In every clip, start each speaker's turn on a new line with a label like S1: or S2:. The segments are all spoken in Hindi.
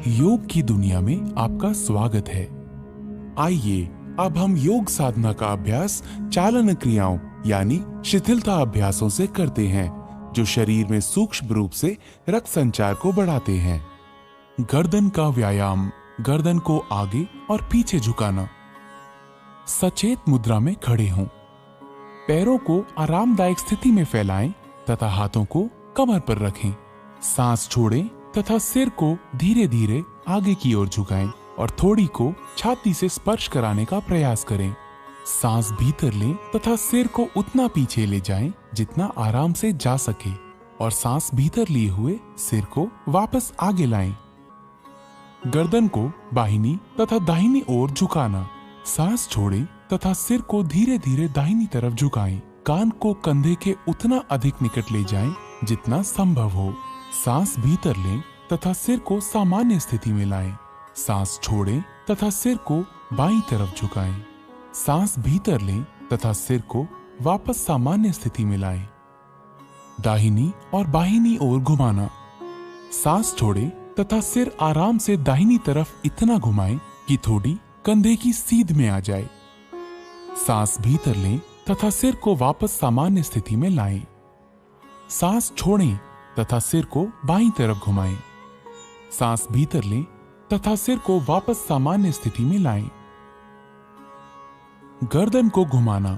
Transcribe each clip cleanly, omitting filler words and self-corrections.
S1: योग की दुनिया में आपका स्वागत है। आइए अब हम योग साधना का अभ्यास चालन क्रियाओं यानी शिथिलता अभ्यासों से करते हैं, जो शरीर में सूक्ष्म रूप से रक्त संचार को बढ़ाते हैं। गर्दन का व्यायाम, गर्दन को आगे और पीछे झुकाना। सचेत मुद्रा में खड़े हों। पैरों को आरामदायक स्थिति में फैलाएं तथा हाथों को कमर पर रखें। सांस छोड़ें तथा सिर को धीरे धीरे आगे की ओर झुकाएं और थोड़ी को छाती से स्पर्श कराने का प्रयास करें। सांस भीतर लें तथा सिर को उतना पीछे ले जाएं जितना आराम से जा सके और सांस भीतर लिए हुए सिर को वापस आगे लाएं। गर्दन को बाहिनी तथा दाहिनी ओर झुकाना। सांस छोड़ें तथा सिर को धीरे धीरे दाहिनी तरफ झुकाएं। कान को कंधे के उतना अधिक निकट ले जाएं जितना संभव हो। सांस भीतर लें तथा सिर को सामान्य स्थिति में लाएं। सांस छोड़ें तथा सिर को बाईं तरफ झुकाएं। सांस भीतर लें तथा सिर को वापस सामान्य स्थिति में लाएं। दाहिनी और बाहिनी ओर घुमाना। सांस छोड़ें तथा सिर आराम से दाहिनी तरफ इतना घुमाएं कि थोड़ी कंधे की सीध में आ जाए। सांस भीतर लें तथा सिर को वापस सामान्य स्थिति में लाएं। सांस छोड़ें तथा सिर को बाईं तरफ घुमाएं। सांस भीतर लें तथा सिर को वापस सामान्य स्थिति में लाएं। गर्दन को घुमाना।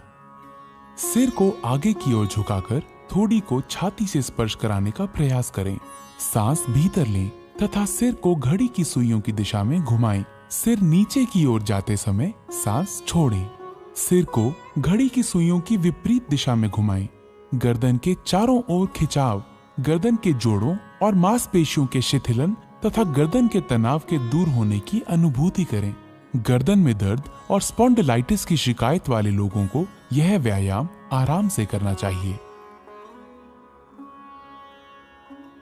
S1: सिर को आगे की ओर झुकाकर थोड़ी को छाती से स्पर्श कराने का प्रयास करें। सांस भीतर लें तथा सिर को घड़ी की सुइयों की दिशा में घुमाएं। सिर नीचे की ओर जाते समय सांस छोड़ें। सिर को घड़ी की सुइयों की विपरीत दिशा में घुमाएं। गर्दन के चारों ओर खिंचाव, गर्दन के जोड़ों और मांसपेशियों के शिथिलन तथा गर्दन के तनाव के दूर होने की अनुभूति करें। गर्दन में दर्द और स्पॉन्डिलाइटिस की शिकायत वाले लोगों को यह व्यायाम आराम से करना चाहिए।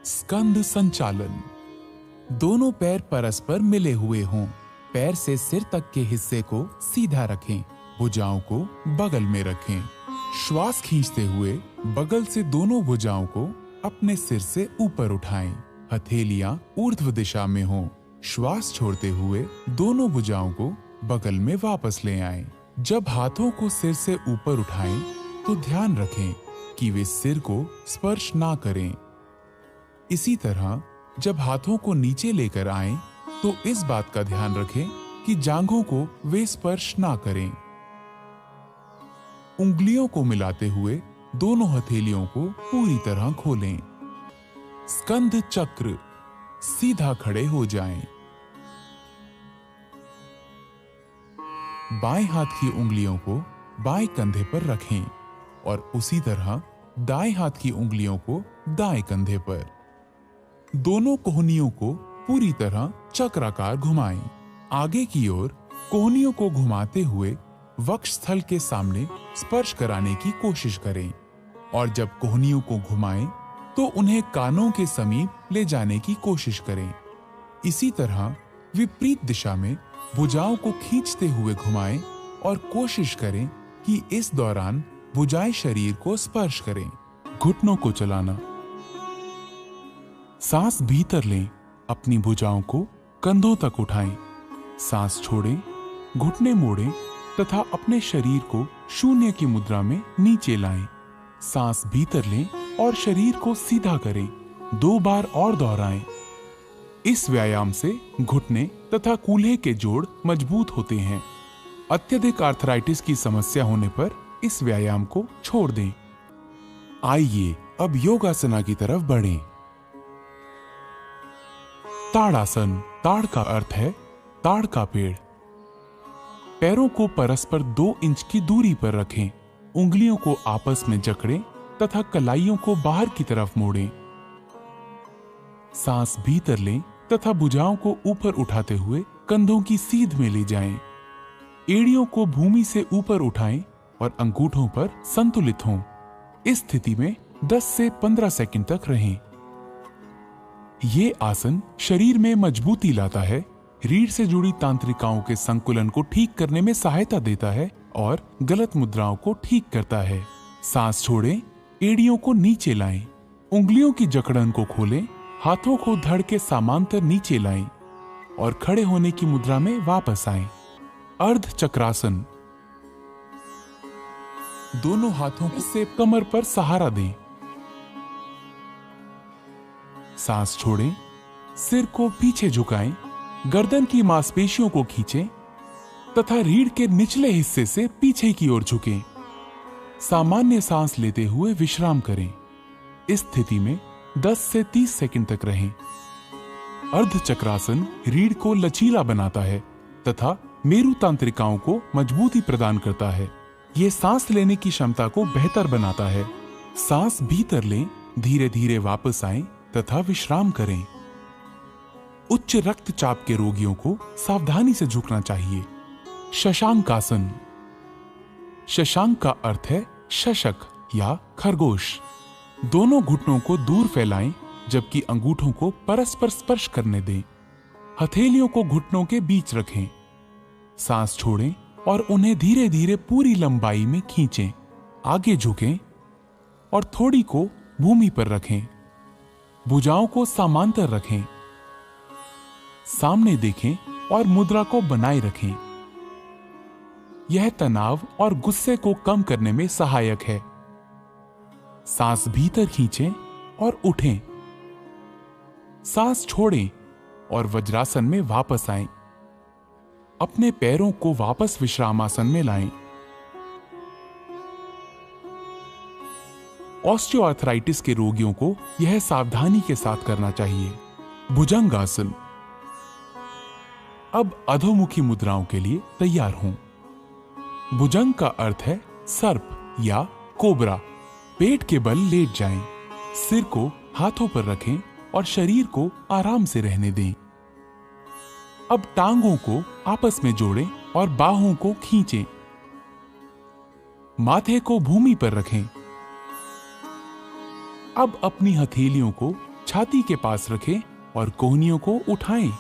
S1: स्कंद संचालन। दोनों पैर परस्पर मिले हुए हों। पैर से सिर तक के हिस्से को सीधा रखें। भुजाओं को बगल में रखें। श्वास खींचते हुए बगल से दोनों भुजाओं को अपने सिर से ऊपर उठाएं। हथेलियां ऊर्ध्व दिशा में हों। श्वास छोड़ते हुए दोनों भुजाओं को बगल में वापस ले आएं। जब हाथों को सिर से ऊपर उठाएं तो ध्यान रखें कि वे सिर को स्पर्श ना करें। इसी तरह जब हाथों को नीचे लेकर आएं तो इस बात का ध्यान रखें कि जांघों को वे स्पर्श ना करें। उंगलियों को मिलाते हुए दोनों हथेलियों को पूरी तरह खोलें। स्कंद चक्र। सीधा खड़े हो जाएं। बाएं हाथ की उंगलियों को बाएं कंधे पर रखें और उसी तरह दाएं हाथ की उंगलियों को दाएं कंधे पर। दोनों कोहनियों को पूरी तरह चक्राकार घुमाएं। आगे की ओर कोहनियों को घुमाते हुए वक्षस्थल के सामने स्पर्श कराने की कोशिश करें और जब कोहनियों को घुमाएं तो उन्हें कानों के समीप ले जाने की कोशिश करें। इसी तरह विपरीत दिशा में भुजाओं को खींचते हुए घुमाएं और कोशिश करें कि इस दौरान भुजाएं शरीर को स्पर्श करें। घुटनों को चलाना। सांस भीतर लें। अपनी भुजाओं को कंधों तक उठाएं। सांस छोड़ें, घुटने मोड़ें तथा अपने शरीर को शून्य की मुद्रा में नीचे लाएं। सांस भीतर लें और शरीर को सीधा करें। 2 बार और दोहराएं। इस व्यायाम से घुटने तथा कूल्हे के जोड़ मजबूत होते हैं। अत्यधिक आर्थराइटिस की समस्या होने पर इस व्यायाम को छोड़ दें। आइए अब योगासना की तरफ बढ़ें। ताड़ासन। ताड़ का अर्थ है ताड़ का पेड़। पैरों को परस्पर 2 इंच की दूरी पर रखें। उंगलियों को आपस में जकड़ें तथा कलाइयों को बाहर की तरफ मोड़ें। सांस भीतर लें तथा भुजाओं को ऊपर उठाते हुए कंधों की सीध में ले जाएं। एड़ियों को भूमि से ऊपर उठाएं और अंगूठों पर संतुलित हों। इस स्थिति में 10 से 15 सेकंड तक रहें। ये आसन शरीर में मजबूती लाता है, रीढ़ से जुड़ी तांत्रिकाओं के संकुलन को ठीक करने में सहायता देता है और गलत मुद्राओं को ठीक करता है। सांस छोड़ें, एड़ियों को नीचे लाएं, उंगलियों की जकड़न को खोलें, हाथों को धड़ के समांतर नीचे लाएं। और खड़े होने की मुद्रा में वापस आएं। अर्ध चक्रासन। दोनों हाथों से कमर पर सहारा दें। सांस छोड़ें, सिर को पीछे झुकाएं, गर्दन की मांसपेशियों को खींचें तथा रीढ़ के निचले हिस्से से पीछे की ओर झुकें। सामान्य सांस लेते हुए विश्राम करें। इस स्थिति में 10 से 30 सेकंड तक रहें। अर्ध चक्रासन रीढ़ को लचीला बनाता है तथा मेरु तंत्रिकाओं को मजबूती प्रदान करता है। यह सांस लेने की क्षमता को बेहतर बनाता है। सांस भीतर लें, धीरे धीरे वापस आएं तथा विश्राम करें। उच्च रक्तचाप के रोगियों को सावधानी से झुकना चाहिए। शशांकासन। शशांक का अर्थ है शशक या खरगोश। दोनों घुटनों को दूर फैलाएं जबकि अंगूठों को परस्पर स्पर्श करने दें। हथेलियों को घुटनों के बीच रखें। सांस छोड़ें और उन्हें धीरे धीरे पूरी लंबाई में खींचें। आगे झुकें और थोड़ी को भूमि पर रखें। भुजाओं को समांतर रखें। सामने देखें और मुद्रा को बनाए रखें। यह तनाव और गुस्से को कम करने में सहायक है। सांस भीतर खींचें और उठें। सांस छोड़ें और वज्रासन में वापस आएं। अपने पैरों को वापस विश्रामासन में लाएं। ऑस्टियोआर्थराइटिस के रोगियों को यह सावधानी के साथ करना चाहिए। भुजंगासन। अब अधोमुखी मुद्राओं के लिए तैयार हों। भुजंग का अर्थ है सर्प या कोबरा। पेट के बल लेट जाएं। सिर को हाथों पर रखें और शरीर को आराम से रहने दें। अब टांगों को आपस में जोड़ें और बाहों को खींचें। माथे को भूमि पर रखें। अब अपनी हथेलियों को छाती के पास रखें और कोहनियों को उठाएं।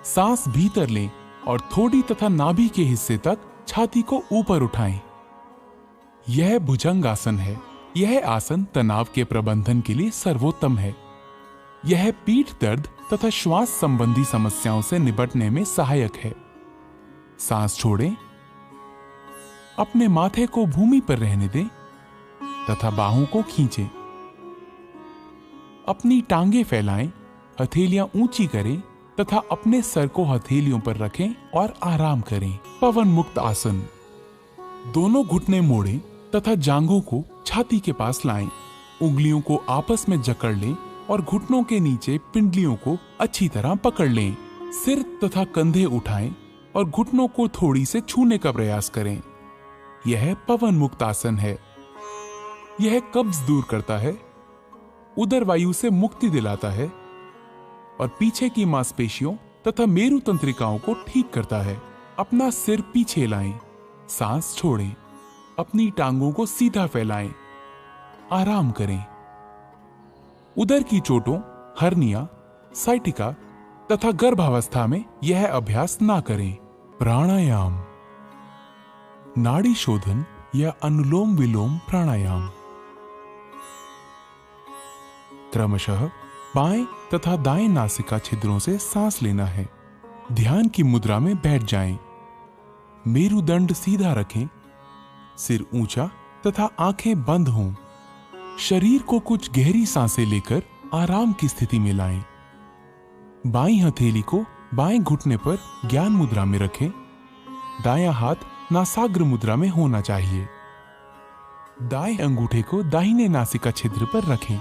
S1: सांस भीतर लें और थोड़ी तथा नाभि के हिस्से तक छाती को ऊपर उठाएं। यह भुजंगासन है। यह आसन तनाव के प्रबंधन के लिए सर्वोत्तम है। यह पीठ दर्द तथा श्वास संबंधी समस्याओं से निपटने में सहायक है। सांस छोड़ें, अपने माथे को भूमि पर रहने दें तथा बाहों को खींचें। अपनी टांगें फैलाएं, हथेलियां ऊंची करें तथा अपने सर को हथेलियों पर रखें और आराम करें। पवन मुक्त आसन। दोनों घुटने मोड़ें तथा जांघों को छाती के पास लाएं। उंगलियों को आपस में जकड़ लें और घुटनों के नीचे पिंडलियों को अच्छी तरह पकड़ लें। सिर तथा कंधे उठाएं और घुटनों को थोड़ी से छूने का प्रयास करें। यह पवन मुक्त आसन है। यह कब्ज दूर करता है, उदर वायु से मुक्ति दिलाता है और पीछे की मांसपेशियों तथा मेरु तंत्रिकाओं को ठीक करता है। अपना सिर पीछे लाएं, सांस छोड़ें, अपनी टांगों को सीधा फैलाएं, आराम करें। उदर की चोटों, हर्निया, साइटिका तथा गर्भावस्था में यह अभ्यास ना करें। प्राणायाम। नाड़ी शोधन या अनुलोम विलोम प्राणायाम। क्रमशः बाएं तथा दाएं नासिका छिद्रों से सांस लेना है। ध्यान की मुद्रा में बैठ जाएं। मेरुदंड सीधा रखें, सिर ऊंचा तथा आंखें बंद हों। शरीर को कुछ गहरी सांसें लेकर आराम की स्थिति में लाएं। बाईं हथेली को बाएं घुटने पर ज्ञान मुद्रा में रखें। दायां हाथ नासाग्र मुद्रा में होना चाहिए। दाएं अंगूठे को दाहिने नासिका छिद्र पर रखें।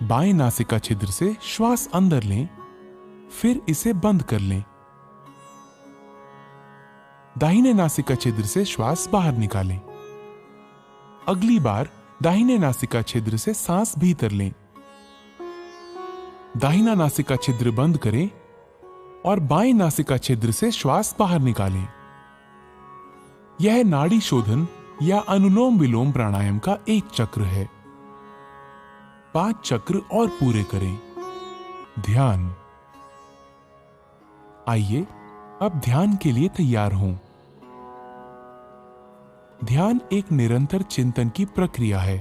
S1: बाएं नासिका छिद्र से श्वास अंदर लें, फिर इसे बंद कर लें। दाहिने नासिका छिद्र से श्वास बाहर निकालें। अगली बार दाहिने नासिका छिद्र से सांस भीतर लें। दाहिना नासिका छिद्र बंद करें और बाएं नासिका छिद्र से श्वास बाहर निकालें। यह नाड़ी शोधन या अनुलोम विलोम प्राणायाम का एक चक्र है। 5 चक्र और पूरे करें। ध्यान। आइए अब ध्यान के लिए तैयार हों। ध्यान एक निरंतर चिंतन की प्रक्रिया है।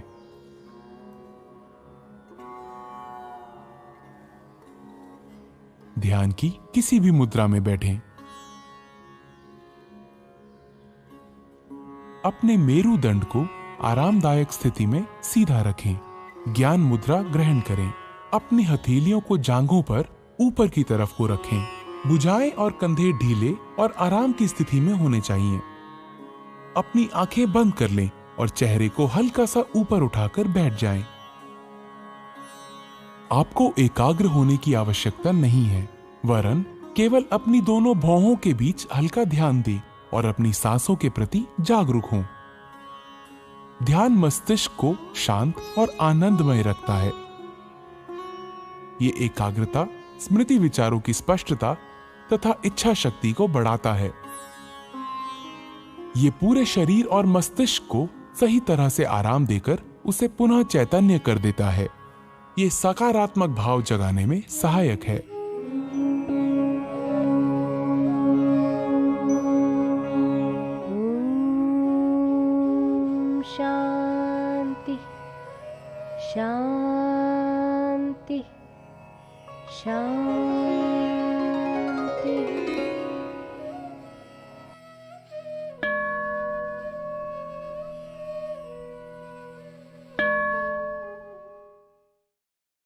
S1: ध्यान की किसी भी मुद्रा में बैठें। अपने मेरुदंड को आरामदायक स्थिति में सीधा रखें। ज्ञान मुद्रा ग्रहण करें। अपनी हथेलियों को जांघों पर ऊपर की तरफ को रखें। भुजाएं और कंधे ढीले और आराम की स्थिति में होने चाहिए। अपनी आंखें बंद कर लें और चेहरे को हल्का सा ऊपर उठाकर बैठ जाएं। आपको एकाग्र होने की आवश्यकता नहीं है, वरन केवल अपनी दोनों भौहों के बीच हल्का ध्यान दें और अपनी सांसों के प्रति जागरूक हों। ध्यान मस्तिष्क को शांत और आनंदमय रखता है। ये एकाग्रता स्मृति, विचारों की स्पष्टता तथा इच्छा शक्ति को बढ़ाता है। ये पूरे शरीर और मस्तिष्क को सही तरह से आराम देकर उसे पुनः चैतन्य कर देता है। ये सकारात्मक भाव जगाने में सहायक है।
S2: शांति शांति शांति।